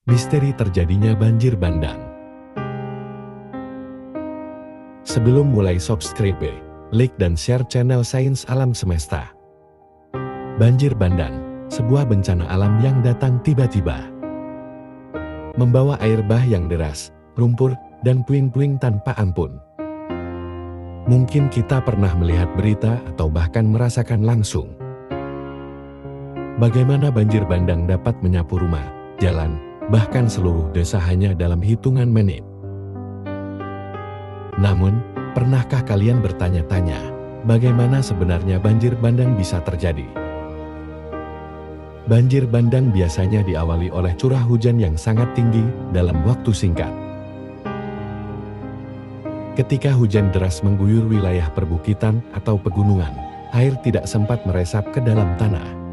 Misteri terjadinya banjir bandang. Sebelum mulai subscribe, like dan share channel Sains Alam Semesta. Banjir bandang, sebuah bencana alam yang datang tiba-tiba. Membawa air bah yang deras, lumpur, dan puing-puing tanpa ampun. Mungkin kita pernah melihat berita atau bahkan merasakan langsung bagaimana banjir bandang dapat menyapu rumah, jalan, bahkan seluruh desa hanya dalam hitungan menit. Namun, pernahkah kalian bertanya-tanya, bagaimana sebenarnya banjir bandang bisa terjadi? Banjir bandang biasanya diawali oleh curah hujan yang sangat tinggi dalam waktu singkat. Ketika hujan deras mengguyur wilayah perbukitan atau pegunungan, air tidak sempat meresap ke dalam tanah.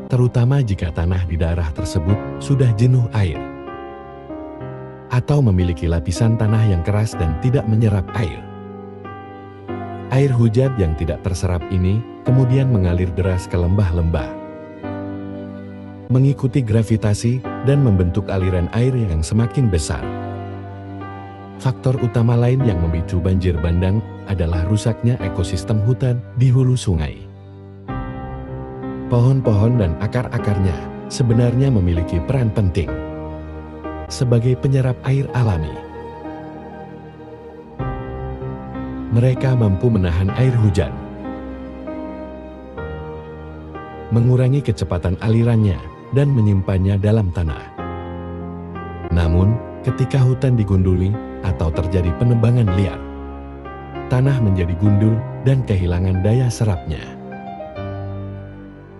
Terutama jika tanah di daerah tersebut sudah jenuh air, atau memiliki lapisan tanah yang keras dan tidak menyerap air. Air hujan yang tidak terserap ini kemudian mengalir deras ke lembah-lembah, mengikuti gravitasi dan membentuk aliran air yang semakin besar. Faktor utama lain yang memicu banjir bandang adalah rusaknya ekosistem hutan di hulu sungai. Pohon-pohon dan akar-akarnya sebenarnya memiliki peran penting sebagai penyerap air alami. Mereka mampu menahan air hujan, mengurangi kecepatan alirannya, dan menyimpannya dalam tanah. Namun, ketika hutan digunduli atau terjadi penebangan liar, tanah menjadi gundul dan kehilangan daya serapnya.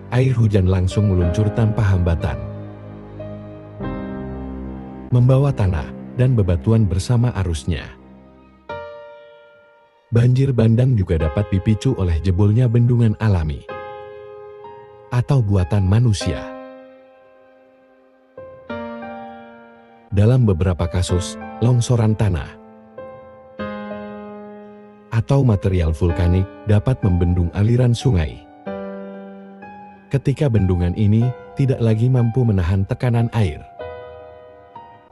Air hujan langsung meluncur tanpa hambatan, membawa tanah dan bebatuan bersama arusnya. Banjir bandang juga dapat dipicu oleh jebolnya bendungan alami atau buatan manusia. Dalam beberapa kasus, longsoran tanah atau material vulkanik dapat membendung aliran sungai. Ketika bendungan ini tidak lagi mampu menahan tekanan air,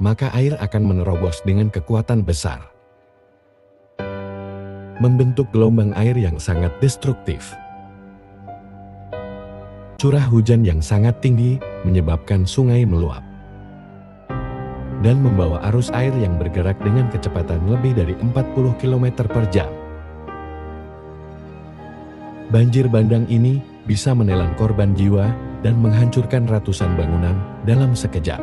maka air akan menerobos dengan kekuatan besar, membentuk gelombang air yang sangat destruktif. Curah hujan yang sangat tinggi menyebabkan sungai meluap dan membawa arus air yang bergerak dengan kecepatan lebih dari 40 km per jam. Banjir bandang ini bisa menelan korban jiwa dan menghancurkan ratusan bangunan dalam sekejap.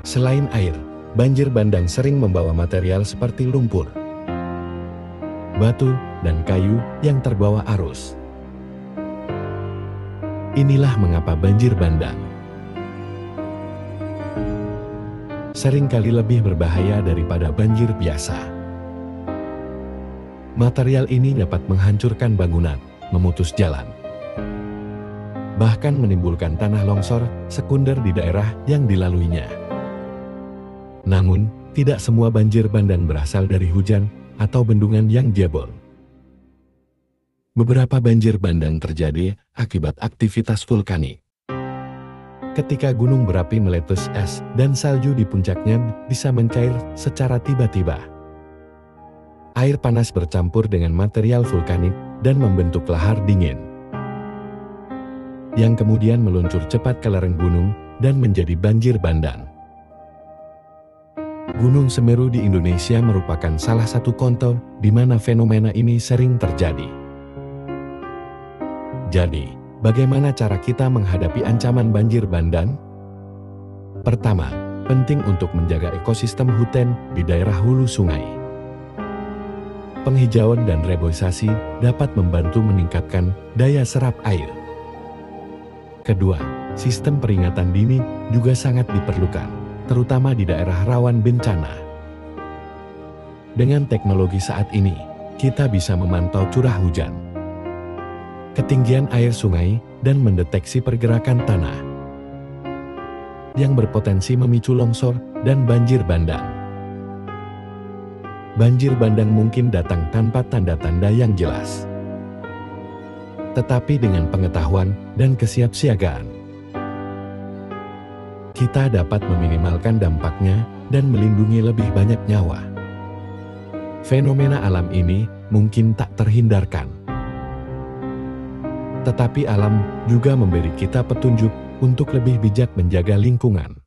Selain air, banjir bandang sering membawa material seperti lumpur, batu, dan kayu yang terbawa arus. Inilah mengapa banjir bandang seringkali lebih berbahaya daripada banjir biasa. Material ini dapat menghancurkan bangunan, memutus jalan, bahkan menimbulkan tanah longsor sekunder di daerah yang dilaluinya. Namun, tidak semua banjir bandang berasal dari hujan atau bendungan yang jebol. Beberapa banjir bandang terjadi akibat aktivitas vulkanik. Ketika gunung berapi meletus, es dan salju di puncaknya bisa mencair secara tiba-tiba. Air panas bercampur dengan material vulkanik dan membentuk lahar dingin, yang kemudian meluncur cepat ke lereng gunung dan menjadi banjir bandang. Gunung Semeru di Indonesia merupakan salah satu contoh di mana fenomena ini sering terjadi. Jadi, bagaimana cara kita menghadapi ancaman banjir bandang? Pertama, penting untuk menjaga ekosistem hutan di daerah hulu sungai. Penghijauan dan reboisasi dapat membantu meningkatkan daya serap air. Kedua, sistem peringatan dini juga sangat diperlukan, terutama di daerah rawan bencana. Dengan teknologi saat ini, kita bisa memantau curah hujan, ketinggian air sungai, dan mendeteksi pergerakan tanah yang berpotensi memicu longsor dan banjir bandang. Banjir bandang mungkin datang tanpa tanda-tanda yang jelas, tetapi dengan pengetahuan dan kesiapsiagaan, kita dapat meminimalkan dampaknya dan melindungi lebih banyak nyawa. Fenomena alam ini mungkin tak terhindarkan. Tetapi alam juga memberi kita petunjuk untuk lebih bijak menjaga lingkungan.